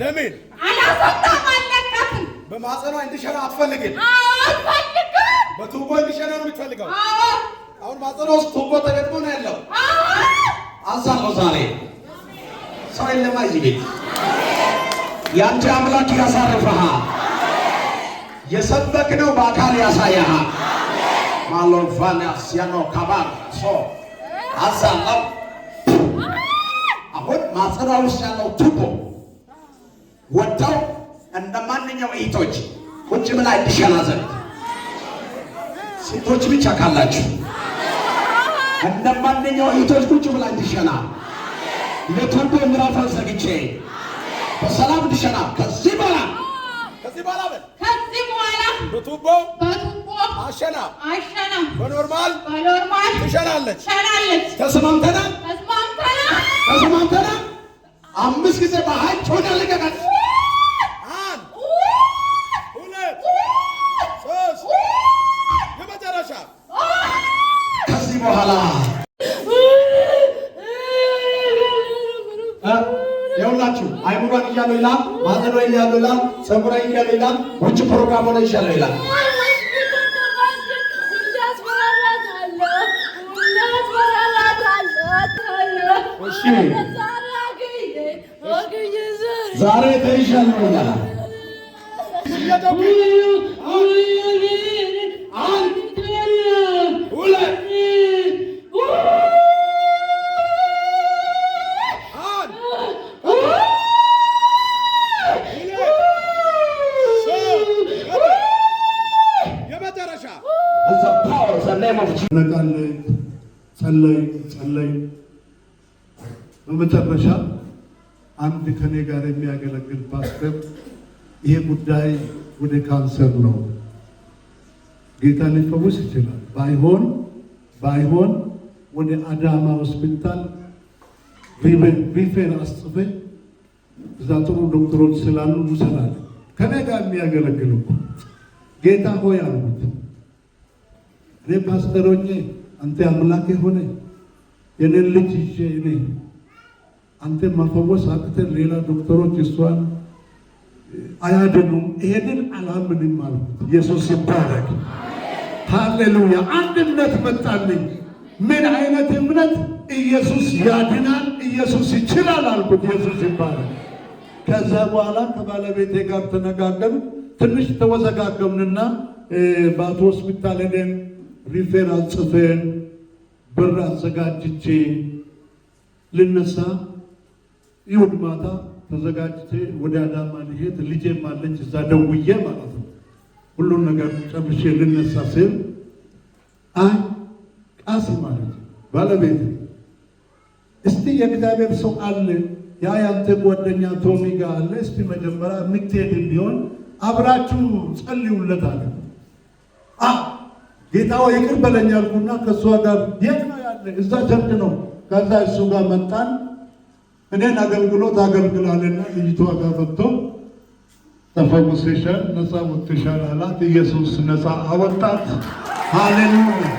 ለምን አላሰጣም አልነካትም በማጸኗ እንድሸና አትፈልግም አልፈልግም በቱቦ እንድሸና ነው የምትፈልገው አሁን ማጸኗ ውስጥ ቱቦ ተገጥሞ ነው ያለው አዛው ዛሬ ሰው የለም እዚህ ቤት ያንተ አምላክ ያሳርፈሃል የሰበክነው በአካል ያሳያሃል ማሎቫናስ ያኖ ካባር ሶ አዛው አሁን ማጸኗ ውስጥ ያለው ቱቦ ወጣው እንደማንኛው እይቶች ቁጭ ብላ እንዲሸናዘን ሴቶች ብቻ ካላችሁ እንደማንኛው እይቶች ቁጭ ብላ እንዲሸና ለቱቦ ምራፋን ዘግቼ በሰላም እንዲሸና ከዚህ በኋላ በቱቦ አሸና በኖርማል ትሸናለች ተስማምተናል አምስት ጊዜ በኃይል ሆነ ልቀቀት የመጨረሻ ከዚህ በኋላ የሁላችሁ አይሙራን እያሉ ይላል ማዘኗ እያሉ ይላል ፀጉሯ እያሉ ይላል ውጭ ፕሮግራም ሆነ ይሻለው ይላል ዛሬ ተይሻለሁ ይላል ጸለይ በመጨረሻ አንድ ከኔ ጋር የሚያገለግል ፓስተር ይሄ ጉዳይ ወደ ካንሰር ነው ጌታ ሊፈውስ ይችላል ባይሆን ወደ አዳማ ሆስፒታል ሪፌር አስጽፌ እዛ ጥሩ ዶክተሮች ስላሉ ውሰዳል ከኔ ጋር የሚያገለግሉ ጌታ ሆይ አልኩት እኔ ፓስተር ሆኜ አንተ አምላክ ሆነ የኔን ልጅ ይዤ እኔ አንተ መፈወስ አቅተህ ሌላ ዶክተሮች እሷን አያድኑም ይሄንን አላምንም አልኩት ኢየሱስ ይባረክ ሃሌሉያ አንድነት መጣልኝ ምን አይነት እምነት ኢየሱስ ያድናል ኢየሱስ ይችላል አልኩት ኢየሱስ ይባረክ ከዛ በኋላ ከባለቤቴ ጋር ተነጋገርን ትንሽ ተወዘጋገብንና ባቶ ሆስፒታል ሄደን ሪፌራል ጽፈን ብር አዘጋጅቼ ልነሳ ይሁድ ማታ ተዘጋጅቼ ወደ አዳማ ልሄድ ልጄም አለች እዛ ደውዬ ማለት ነው ሁሉን ነገር ጨርሼ ልነሳ ስል ቃሲ ማለት ባለቤት እስቲ የእግዚአብሔር ሰው አለ ያ ያንተ ጓደኛ ቶሚ ጋር አለ እስቲ መጀመሪያ ምትሄድ ቢሆን አብራችሁ ጸልዩለት አለ ጌታው ይቅር በለኝ አልኩና ከሷ ጋር የት ነው ያለ እዛ ቸርች ነው ከዛ እሱ ጋር መጣን እኔን አገልግሎት አገልግላለና ልጅቷ ጋር መጥቶ ተፈውሰሻል ነፃ ወጥተሻል አላት ኢየሱስ ነፃ አወጣት ሃሌሉያ